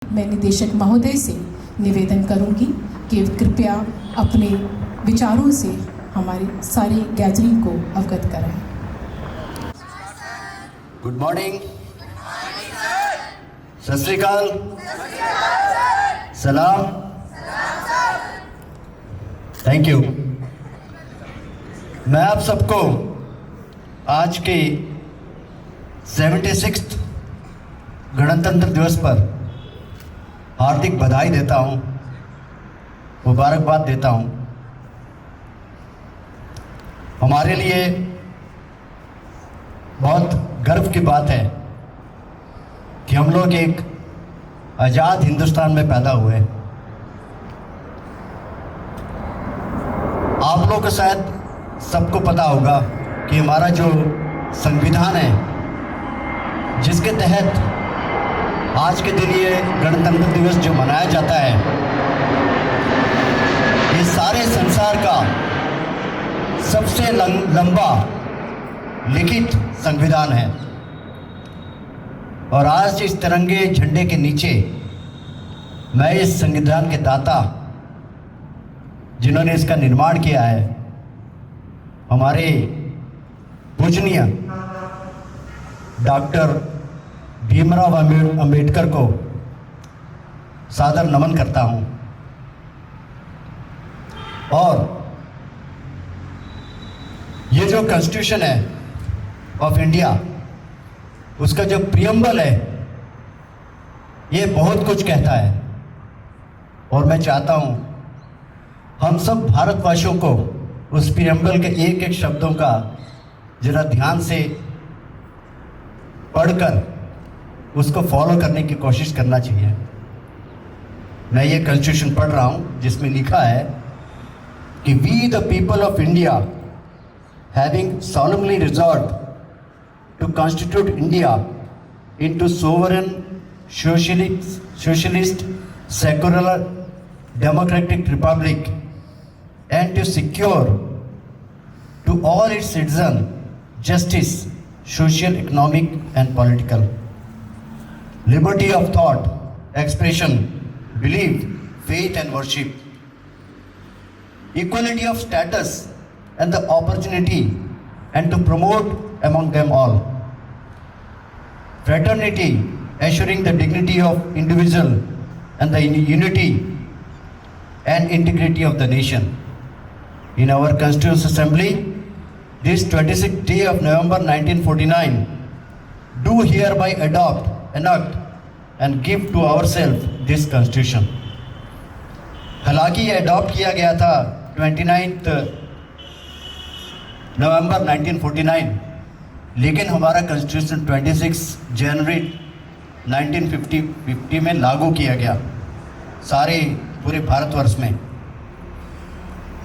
मैं निदेशक महोदय से निवेदन करूंगी कि कृपया अपने विचारों से हमारी सारी गैदरिंग को अवगत कराएं। गुड मॉर्निंग, सत श्री अकाल, सलाम, थैंक यू। मैं आप सबको आज के 76th गणतंत्र दिवस पर हार्दिक बधाई देता हूं, मुबारकबाद देता हूं। हमारे लिए बहुत गर्व की बात है कि हम लोग एक आज़ाद हिंदुस्तान में पैदा हुए। आप लोग को शायद सबको पता होगा कि हमारा जो संविधान है, जिसके तहत आज के दिन ये गणतंत्र दिवस जो मनाया जाता है, ये सारे संसार का सबसे लंबा लिखित संविधान है। और आज इस तिरंगे झंडे के नीचे मैं इस संविधान के दाता, जिन्होंने इसका निर्माण किया है, हमारे पूजनीय डॉक्टर भीमराव अंबेडकर को सादर नमन करता हूं। और ये जो कॉन्स्टिट्यूशन है ऑफ इंडिया, उसका जो प्रियम्बल है, ये बहुत कुछ कहता है। और मैं चाहता हूं हम सब भारतवासियों को उस प्रियम्बल के एक एक शब्दों का जरा ध्यान से पढ़कर उसको फॉलो करने की कोशिश करना चाहिए। मैं ये कॉन्स्टिट्यूशन पढ़ रहा हूँ, जिसमें लिखा है कि we the people of India having solemnly resolved to constitute India into sovereign, socialist, secular, democratic republic, and to secure to all its citizens justice, social, economic, and political, liberty of thought, expression, belief, faith, and worship, equality of status and the opportunity, and to promote among them all fraternity, assuring the dignity of individual and the unity and integrity of the nation. In our Constituent Assembly, this 26th day of November 1949, do hereby adopt, enact and give to ourselves this Constitution. हालांकि ये adopt किया गया था 29 नवंबर 1949, लेकिन हमारा constitution 26 जनवरी 1950 में लागू किया गया सारे पूरे भारतवर्ष में।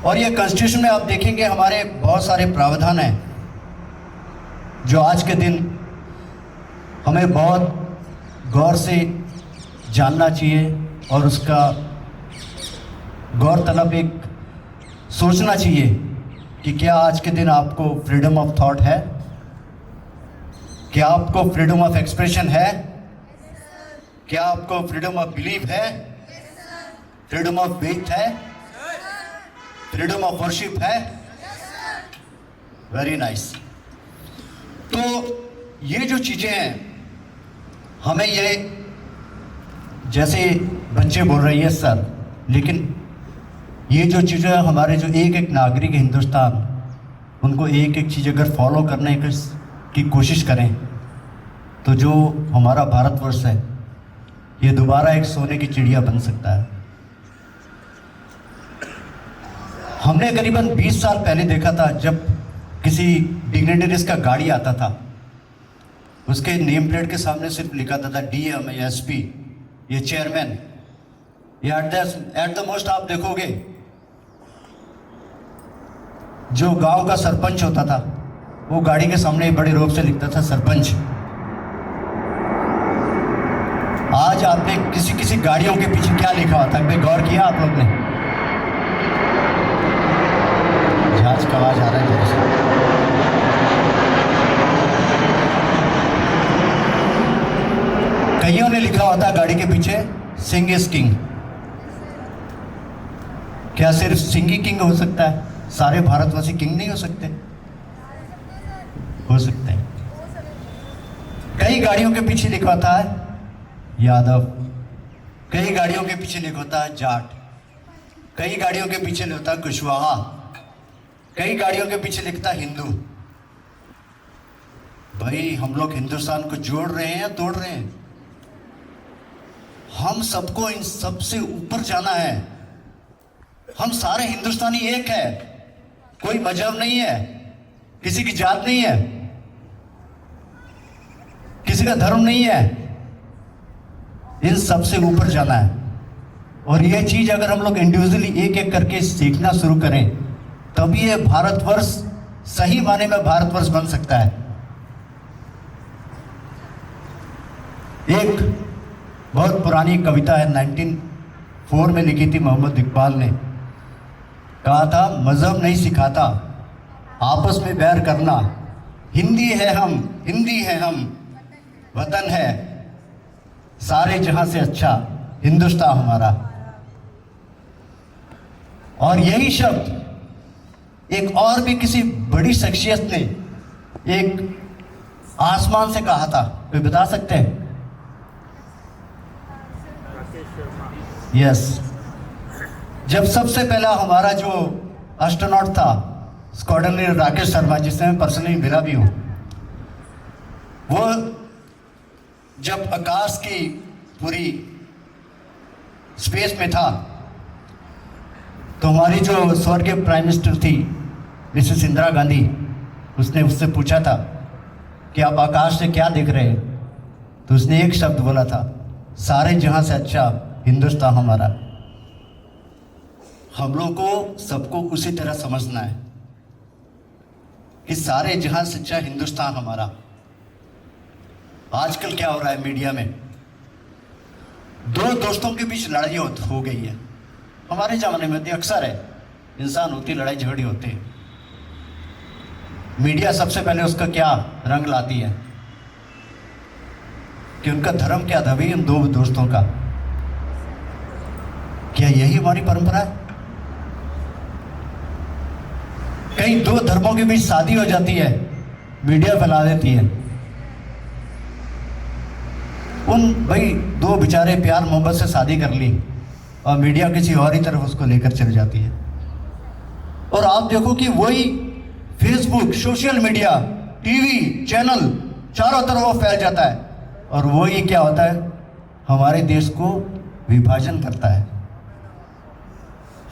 और ये कॉन्स्टिट्यूशन में आप देखेंगे हमारे बहुत सारे प्रावधान हैं जो आज के दिन हमें बहुत गौर से जानना चाहिए और उसका गौर तलब एक सोचना चाहिए कि क्या आज के दिन आपको फ्रीडम ऑफ थॉट है, क्या आपको फ्रीडम ऑफ एक्सप्रेशन है, क्या आपको फ्रीडम ऑफ बिलीफ है, फ्रीडम ऑफ फेथ है, फ्रीडम ऑफ वर्शिप है। Very nice. तो ये जो चीज़ें हैं, हमें ये, जैसे बच्चे बोल रही है सर, लेकिन ये जो चीज़ें हमारे जो एक एक नागरिक हिंदुस्तान, उनको एक एक चीज़ अगर फॉलो करने की कोशिश करें तो जो हमारा भारतवर्ष है ये दोबारा एक सोने की चिड़िया बन सकता है। हमने करीबन 20 साल पहले देखा था, जब किसी डिग्नेटरीज का गाड़ी आता था, उसके नेम प्लेट के सामने सिर्फ लिखा था DM या SP, ये चेयरमैन, या एट द मोस्ट आप देखोगे जो गांव का सरपंच होता था, वो गाड़ी के सामने बड़े रूप से लिखता था सरपंच। आज आपने किसी गाड़ियों के पीछे क्या लिखा होता है, गौर किया आप लोग ने? जहाज का आवाज आ रहा है जरा से। कईयों ने लिखा होता गाड़ी के पीछे सिंह इज किंग। क्या सिर्फ सिंह ही किंग हो सकता है? सारे भारतवासी किंग नहीं हो सकते? हो सकते हैं। कई गाड़ियों के पीछे लिखा होता है यादव, कई गाड़ियों के पीछे लिखा होता है जाट, कई गाड़ियों के पीछे लिखता है कुशवाहा, कई गाड़ियों के पीछे लिखता है हिंदू। भाई हम लोग हिंदुस्तान को जोड़ रहे हैं या तोड़ रहे हैं? हम सबको इन सब से ऊपर जाना है। हम सारे हिंदुस्तानी एक है, कोई मजहब नहीं है, किसी की जात नहीं है, किसी का धर्म नहीं है, इन सब से ऊपर जाना है। और यह चीज अगर हम लोग इंडिविजुअली एक एक करके सीखना शुरू करें तभी ये भारतवर्ष सही माने में भारतवर्ष बन सकता है। एक बहुत पुरानी कविता है 1904 में लिखी थी, मोहम्मद इकबाल ने कहा था, मजहब नहीं सिखाता आपस में बैर करना, हिंदी है हम, हिंदी है हम, वतन है सारे जहां से अच्छा हिंदुस्तान हमारा। और यही शब्द एक और भी किसी बड़ी शख्सियत ने एक आसमान से कहा था, कोई बता सकते हैं? यस, जब सबसे पहला हमारा जो एस्ट्रोनॉट था स्क्वाड्रन लीडर राकेश शर्मा, जिससे मैं पर्सनली मिला भी हूं, वो जब आकाश की पूरी स्पेस में था तो हमारी जो स्वर्गीय प्राइम मिनिस्टर थी मिसेस इंदिरा गांधी, उसने उससे पूछा था कि आप आकाश से क्या देख रहे हैं? तो उसने एक शब्द बोला था, सारे जहां से अच्छा हिंदुस्तान हमारा। हम लोग को सबको उसी तरह समझना है कि सारे जहां से अच्छा हिंदुस्तान हमारा। आजकल क्या हो रहा है मीडिया में, दो दोस्तों के बीच लड़ाई हो गई है। हमारे जमाने में तो अक्सर है, इंसान होती लड़ाई झगड़ी होती है, मीडिया सबसे पहले उसका क्या रंग लाती है कि उनका धर्म क्या था भाई इन दो दोस्तों का। क्या यही हमारी परंपरा है? कई दो धर्मों के बीच शादी हो जाती है, मीडिया फैला देती है। उन भाई दो बेचारे प्यार मोहब्बत से शादी कर ली और मीडिया किसी और ही तरफ उसको लेकर चल जाती है। और आप देखो कि वही Facebook, social media, TV channel चारों तरफ वो फैल जाता है और वही क्या होता है, हमारे देश को विभाजन करता है।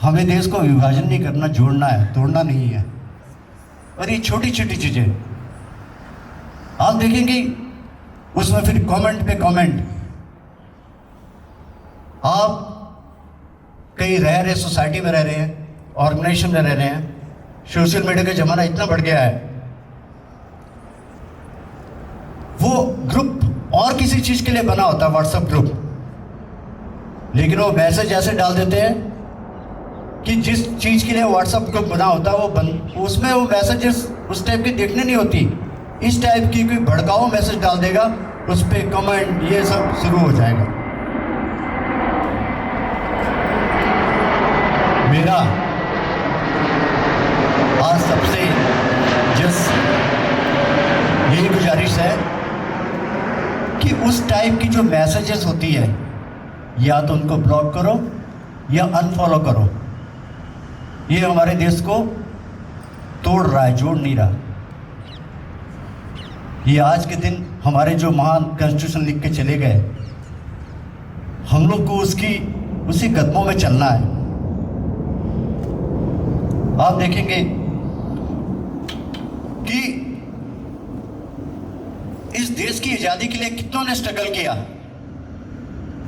हमें देश को विभाजन नहीं करना, जोड़ना है, तोड़ना नहीं है। और ये छोटी छोटी चीजें आप देखेंगे, उसमें फिर कमेंट पे कमेंट। आप कहीं रह रहे, सोसाइटी में रह रहे हैं, ऑर्गेनाइजेशन में रह रहे हैं, सोशल मीडिया का जमाना इतना बढ़ गया है, वो ग्रुप और किसी चीज के लिए बना होता है, व्हाट्सएप ग्रुप, लेकिन वो मैसेज ऐसे डाल देते हैं कि जिस चीज के लिए व्हाट्सएप ग्रुप बना होता है वो उसमें वो मैसेजेस उस टाइप की देखने नहीं होती, इस टाइप की कोई भड़काऊ मैसेज डाल देगा, उस पर कमेंट ये सब शुरू हो जाएगा। मेरा आज सबसे यही गुजारिश है कि उस टाइप की जो मैसेजेस होती है या तो उनको ब्लॉक करो या अनफॉलो करो। ये हमारे देश को तोड़ रहा है, जोड़ नहीं रहा। ये आज के दिन हमारे जो महान कॉन्स्टिट्यूशन लिख के चले गए, हम लोग को उसी कदमों में चलना है। आप देखेंगे कि इस देश की आजादी के लिए कितनों ने स्ट्रगल किया।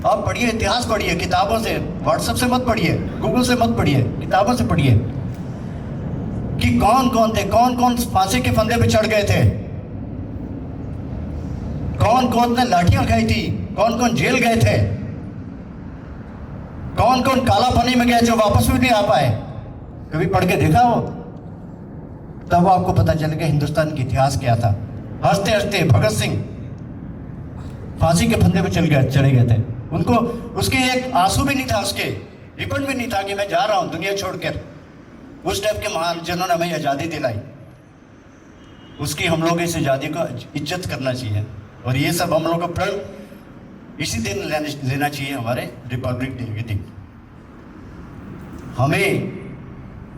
आप पढ़िए, इतिहास पढ़िए, किताबों से, व्हाट्सएप से मत पढ़िए, गूगल से मत पढ़िए, किताबों से पढ़िए कि कौन कौन थे, कौन कौन फांसी के फंदे पे चढ़ गए थे, कौन कौन ने लाठियां खाई थी, कौन कौन जेल गए थे, कौन कौन काला पानी में गए जो वापस भी नहीं आ पाए। कभी पढ़ के देखा हो? तब आपको पता चलेगा हिंदुस्तान का इतिहास क्या था। हंसते हंसते भगत सिंह फांसी के फंदे पे चले गए थे। उनको उसके एक आंसू भी नहीं था, उसके रिबन भी नहीं था कि मैं जा रहा हूं दुनिया छोड़कर। उस टाइप के महान जिन्होंने हमें आज़ादी दिलाई, उसकी हम लोग इस आज़ादी को इज्जत करना चाहिए। और ये सब हम लोग को प्रण इसी दिन लेना चाहिए, हमारे रिपब्लिक डे के दिन। हमें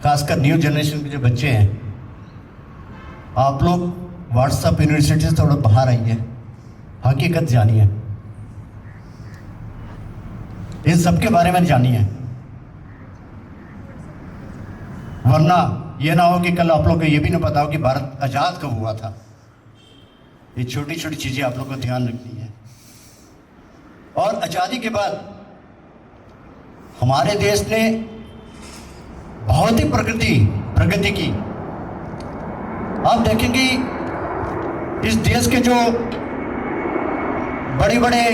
खासकर न्यू जनरेशन के जो बच्चे हैं, आप लोग व्हाट्सएप यूनिवर्सिटी से थोड़ा बाहर आइए, हकीकत जानिए, इन सब के बारे में जानिए, वरना ये ना हो कि कल आप लोग को ये भी ना पता हो कि भारत आज़ाद कब हुआ था। ये छोटी छोटी चीज़ें आप लोग को ध्यान रखनी है। और आज़ादी के बाद हमारे देश ने बहुत ही प्रगति की। आप देखेंगे इस देश के जो बड़े बड़े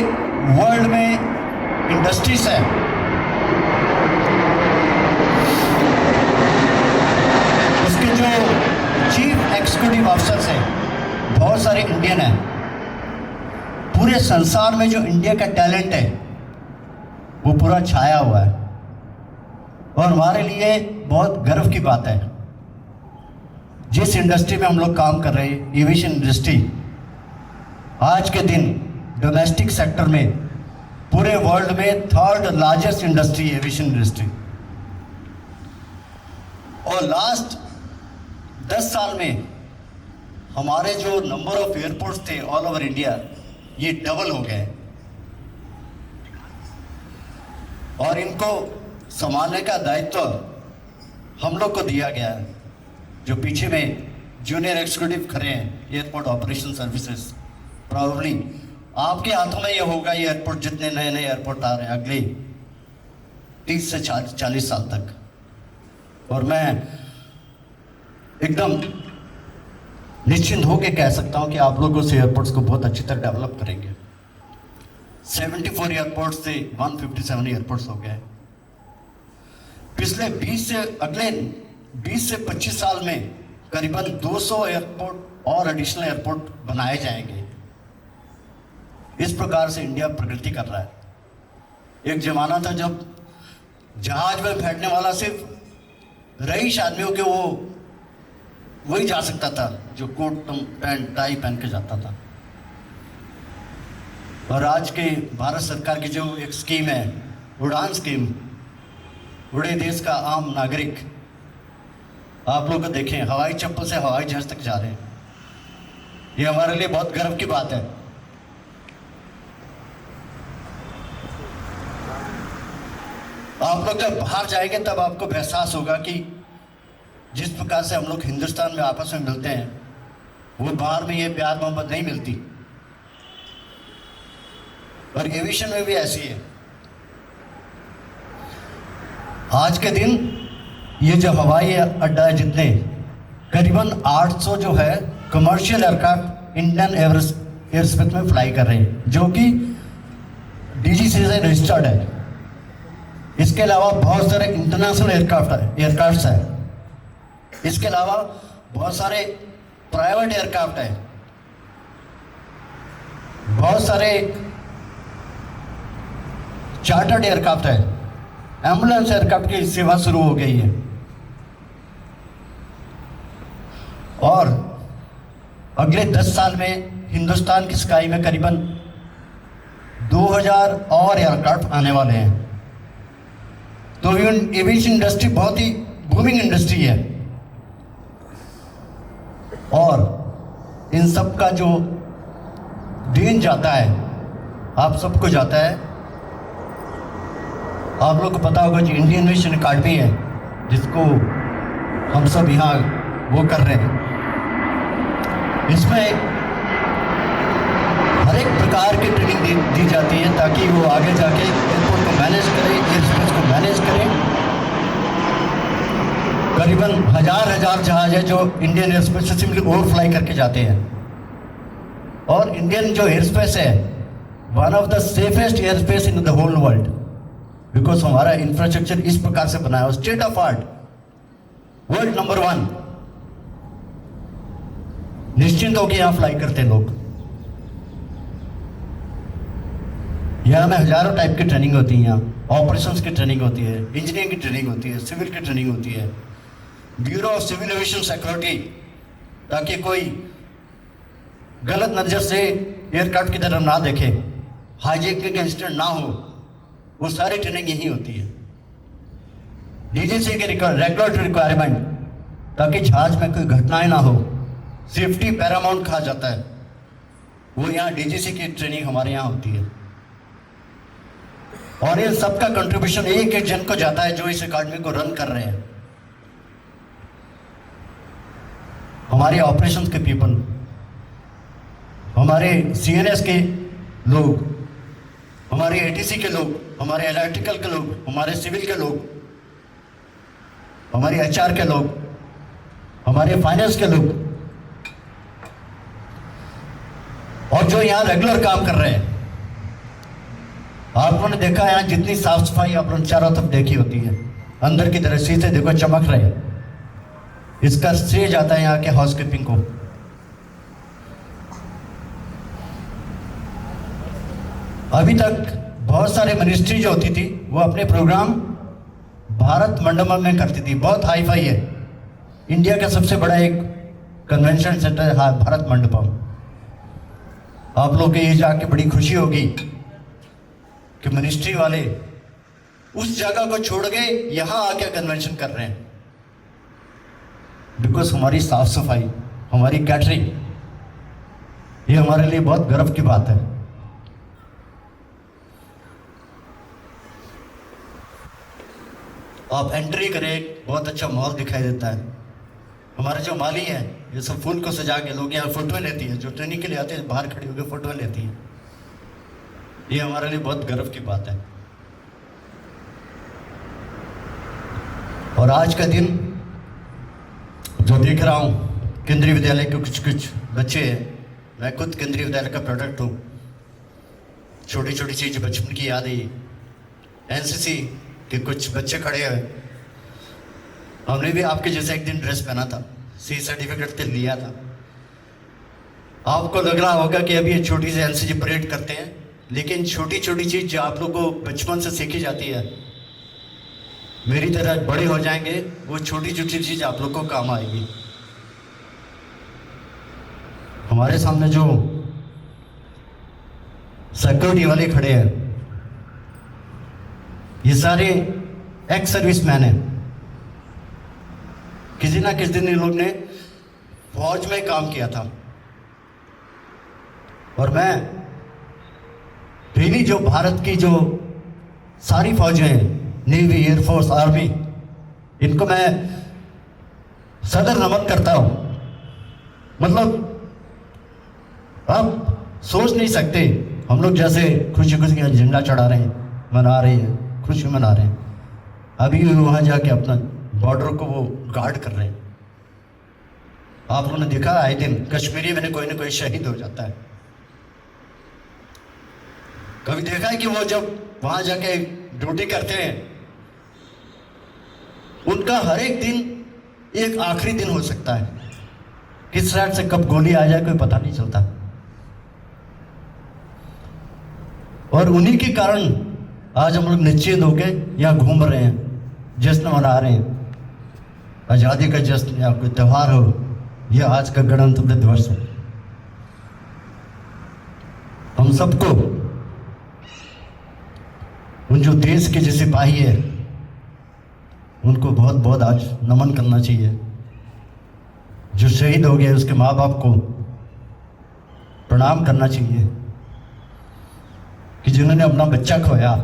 वर्ल्ड में इंडस्ट्रीज है, उसके जो चीफ एग्जीक्यूटिव ऑफिसर्स हैं बहुत सारे इंडियन हैं। पूरे संसार में जो इंडिया का टैलेंट है वो पूरा छाया हुआ है, और हमारे लिए बहुत गर्व की बात है। जिस इंडस्ट्री में हम लोग काम कर रहे हैं, एविएशन इंडस्ट्री, आज के दिन डोमेस्टिक सेक्टर में पूरे वर्ल्ड में 3rd largest industry aviation industry. और लास्ट 10 साल में हमारे जो नंबर ऑफ एयरपोर्ट्स थे ऑल ओवर इंडिया, ये डबल हो गए। और इनको संभालने का दायित्व हम लोग को दिया गया है। जो पीछे में जूनियर एग्जीक्यूटिव खड़े हैं, एयरपोर्ट ऑपरेशन सर्विसेज, प्रॉब्ली आपके हाथों में ये होगा। ये एयरपोर्ट, जितने नए नए एयरपोर्ट आ रहे हैं अगले 30 से 40 साल तक, और मैं एकदम निश्चिंत होकर कह सकता हूं कि आप लोग उस एयरपोर्ट्स को बहुत अच्छी तरह डेवलप करेंगे। 74 एयरपोर्ट्स से 157 एयरपोर्ट्स हो गए। पिछले 20 से 25 साल में करीबन 200 एयरपोर्ट और एडिशनल एयरपोर्ट बनाए जाएंगे। इस प्रकार से इंडिया प्रगति कर रहा है। एक जमाना था जब जहाज में बैठने वाला सिर्फ रईस आदमियों के वही जा सकता था, जो कोट पैंट टाई पहन के जाता था। और आज के भारत सरकार की जो एक स्कीम है, उड़ान स्कीम, बड़े देश का आम नागरिक, आप लोग देखें हवाई चप्पल से हवाई जहाज तक जा रहे हैं। ये हमारे लिए बहुत गर्व की बात है। आप लोग जब बाहर जाएंगे तब आपको एहसास होगा कि जिस प्रकार से हम लोग हिंदुस्तान में आपस में मिलते हैं, वो बाहर में ये प्यार मोहब्बत नहीं मिलती। और एविएशन में भी ऐसी है। आज के दिन ये जो हवाई अड्डा है, जितने करीबन 800 जो है कमर्शियल एयरक्राफ्ट इंडियन एयरस्पेस में फ्लाई कर रहे हैं, जो कि डीजीसी से रजिस्टर्ड है। इसके अलावा बहुत सारे इंटरनेशनल एयरक्राफ्ट है। इसके अलावा बहुत सारे प्राइवेट एयरक्राफ्ट है, बहुत सारे चार्टर्ड एयरक्राफ्ट है, एम्बुलेंस एयरक्राफ्ट की सेवा शुरू हो गई है। और अगले 10 साल में हिंदुस्तान की स्काई में करीबन 2000 और एयरक्राफ्ट आने वाले हैं। तो एविएशन इंडस्ट्री बहुत ही बूमिंग इंडस्ट्री है। और इन सब का जो देन जाता है, आप सबको जाता है। आप लोग को पता होगा जो इंडियन एविएशन अकादमी है, जिसको हम सब यहाँ वो कर रहे हैं, इसमें हर एक प्रकार की ट्रेनिंग दी जाती है ताकि वो आगे जाके एयरपोर्ट को मैनेज करें, एयरस्पेस को मैनेज करें। करीबन हजार जहाज है जो इंडियन एयरस्पेस से सिंपली ओवर फ्लाई करके जाते हैं। और इंडियन जो एयरस्पेस है, one of the safest airspace in the whole world, because हमारा इंफ्रास्ट्रक्चर इस प्रकार से बनाया है, state of art, world number 1। निश्चिंत होकर यहां फ्लाई करते हैं लोग। यहाँ में हज़ारों टाइप की ट्रेनिंग होती है। यहाँ ऑपरेशंस की ट्रेनिंग होती है, इंजीनियरिंग की ट्रेनिंग होती है, सिविल की ट्रेनिंग होती है, bureau of civil aviation security, ताकि कोई गलत नज़र से एयरक्राफ्ट की तरफ ना देखे, हाईजैकिंग का इंसिडेंट ना हो, वो सारी ट्रेनिंग यही होती है। डीजीसी के रेगुलेटरी रिक्वायरमेंट, ताकि जहाज में कोई घटनाएं ना हो, सेफ्टी पैरामाउंट कहा जाता है, वो यहाँ डीजीसी की ट्रेनिंग हमारे यहाँ होती है। और ये सबका कंट्रीब्यूशन एक एक जन को जाता है जो इस अकादमी को रन कर रहे हैं। हमारे ऑपरेशंस के पीपल, हमारे सीएनएस के लोग, हमारे एटीसी के लोग, हमारे इलेक्ट्रिकल के लोग, हमारे सिविल के लोग, हमारे एचआर के लोग, हमारे फाइनेंस के लोग, और जो यहाँ रेगुलर काम कर रहे हैं। आप लोगों ने देखा यहाँ जितनी साफ सफाई आप लोगों ने चारों तरफ देखी होती है, अंदर की तरफ शीशे देखो चमक रहे हैं, इसका श्रेय जाता है यहाँ के हाउसकीपिंग को। अभी तक बहुत सारे मिनिस्ट्री जो होती थी वो अपने प्रोग्राम भारत मंडपम में करती थी, बहुत हाई फाई है, इंडिया का सबसे बड़ा एक कन्वेंशन सेंटर है भारत मंडपम। आप लोग को ये जाके बड़ी खुशी होगी कि मिनिस्ट्री वाले उस जगह को छोड़ के यहाँ आके कन्वेंशन कर रहे हैं, बिकॉज हमारी साफ सफाई, हमारी कैटरिंग, ये हमारे लिए बहुत गर्व की बात है। आप एंट्री करें, बहुत अच्छा माहौल दिखाई देता है। हमारे जो माली हैं ये सब फूल को सजा के लोग यहाँ फोटोएं लेती हैं, जो ट्रेनिंग के लिए आते हैं बाहर खड़ी होकर फोटोएं लेती हैं, ये हमारे लिए बहुत गर्व की बात है। और आज का दिन जो देख रहा हूँ, केंद्रीय विद्यालय के कुछ बच्चे हैं, मैं खुद केंद्रीय विद्यालय का प्रोडक्ट हूँ, छोटी छोटी चीज़ बचपन की याद है। एनसीसी के कुछ बच्चे खड़े हैं, हमने भी आपके जैसे एक दिन ड्रेस पहना था, सी सर्टिफिकेट तो लिया था। आपको लग रहा होगा कि अभी ये छोटी सी एनसीसी परेड करते हैं, लेकिन छोटी छोटी चीज़ जो आप लोगों को बचपन से सीखी जाती है, मेरी तरह बड़े हो जाएंगे वो छोटी छोटी चीज़ आप लोग को काम आएगी। हमारे सामने जो सिक्योरिटी वाले खड़े हैं, ये सारे एक्स सर्विस मैन हैं, किसी ना किसी दिन इन लोग ने फौज में काम किया था। और मैं पहली जो भारत की जो सारी फौजें हैं, नेवी, एयरफोर्स, आर्मी, इनको मैं सदर नमन करता हूं। मतलब आप सोच नहीं सकते, हम लोग जैसे खुशी खुशी का झंडा चढ़ा रहे हैं, मना रहे हैं, खुशी मना रहे हैं, अभी भी वहाँ जाके अपना बॉर्डर को वो गार्ड कर रहे हैं। आप लोगों ने देखा आए दिन कश्मीरी में कोई ना कोई शहीद हो जाता है। कभी देखा है कि वो जब वहाँ जाके ड्यूटी करते हैं, उनका हर एक दिन एक आखिरी दिन हो सकता है, किस साइड से कब गोली आ जाए कोई पता नहीं चलता। और उन्हीं के कारण आज हम लोग निश्चिंत होकर यहाँ घूम रहे हैं, जश्न मना रहे हैं, आज़ादी का जश्न या कोई त्यौहार हो, यह आज का गणतंत्र दिवस है। हम सबको उन जो देश के जो सिपाही है उनको बहुत बहुत आज नमन करना चाहिए। जो शहीद हो गए उसके माँ बाप को प्रणाम करना चाहिए कि जिन्होंने अपना बच्चा खोया,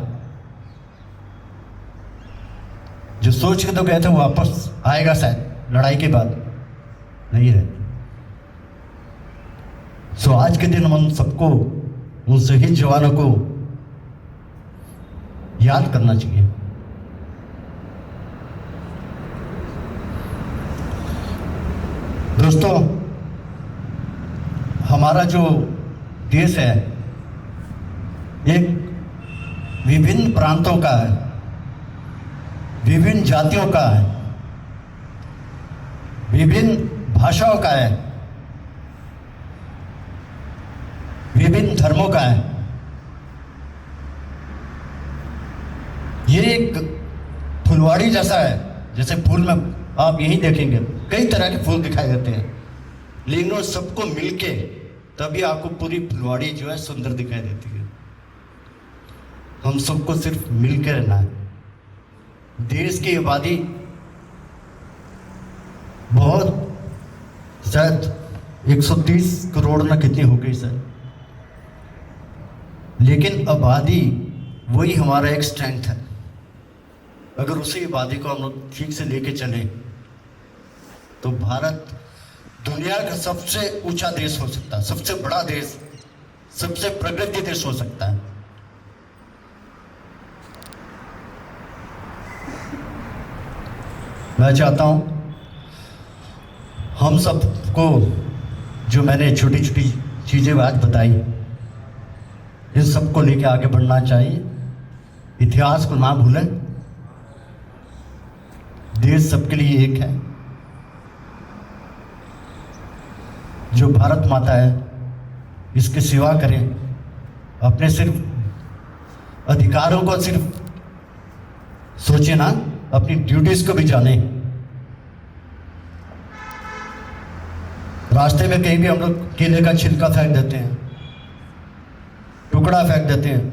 जो सोच के तो गए थे वो वापस आएगा शायद लड़ाई के बाद, नहीं है। सो आज के दिन हम उन सबको, उन शहीद जवानों को याद करना चाहिए। दोस्तों, हमारा जो देश है एक विभिन्न प्रांतों का है, विभिन्न जातियों का है, विभिन्न भाषाओं का है, विभिन्न धर्मों का है। ये एक फुलवाड़ी जैसा है, जैसे फूल में आप यही देखेंगे कई तरह के फूल दिखाई देते हैं, लेकिन उन सबको मिलके तभी आपको पूरी फुलवाड़ी जो है सुंदर दिखाई देती है। हम सबको सिर्फ मिलकर रहना है। देश की आबादी बहुत, शायद 130 करोड़ ना कितनी हो गई सर, लेकिन आबादी वही हमारा एक स्ट्रेंथ है। अगर उसी आबादी को हम लोग ठीक से लेके चलें तो भारत दुनिया का सबसे ऊंचा देश हो सकता है, सबसे बड़ा देश, सबसे प्रगति देश हो सकता है। मैं चाहता हूं हम सबको जो मैंने छोटी छोटी चीजें आज बताई, इन सबको लेके आगे बढ़ना चाहिए। इतिहास को ना भूलें। देश सबके लिए एक है। जो भारत माता है इसकी सेवा करें, अपने सिर्फ अधिकारों को सिर्फ सोचे ना, अपनी ड्यूटीज को भी जाने। रास्ते में कहीं भी हम लोग केले का छिलका फेंक देते हैं, टुकड़ा फेंक देते हैं,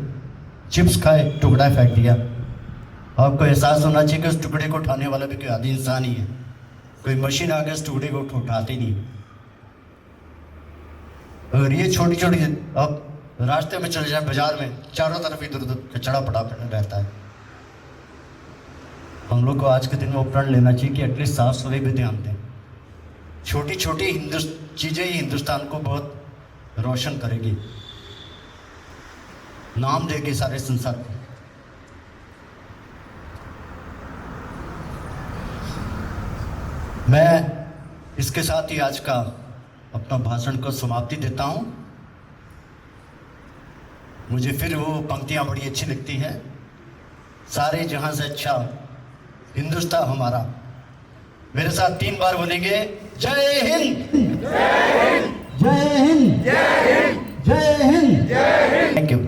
चिप्स खाए टुकड़ा फेंक दिया। आपको एहसास होना चाहिए कि उस टुकड़े को उठाने वाला भी कोई आदि इंसान ही है। कोई मशीन आ गया उस टुकड़े को उठाते नहीं। अगर ये छोटी छोटी, आप रास्ते में चले जाए बाजार में, चारों तरफ इधर उधर कचड़ा पड़ा रहता है। हम लोग को आज के दिन में उपकरण लेना चाहिए कि एटलीस्ट साफ सफाई भी ध्यान दें। छोटी छोटी चीज़ें ही हिंदुस्तान को बहुत रोशन करेगी, नाम देगी सारे संसार को। मैं इसके साथ ही आज का अपना भाषण को समाप्ति देता हूं। मुझे फिर वो पंक्तियां बड़ी अच्छी लगती है, सारे जहां से अच्छा हिंदुस्तान हमारा। मेरे साथ 3 बार बोलेंगे, जय हिंद, जय हिंद, जय हिंद, जय हिंद, जय हिंद, जय हिंद। Thank you.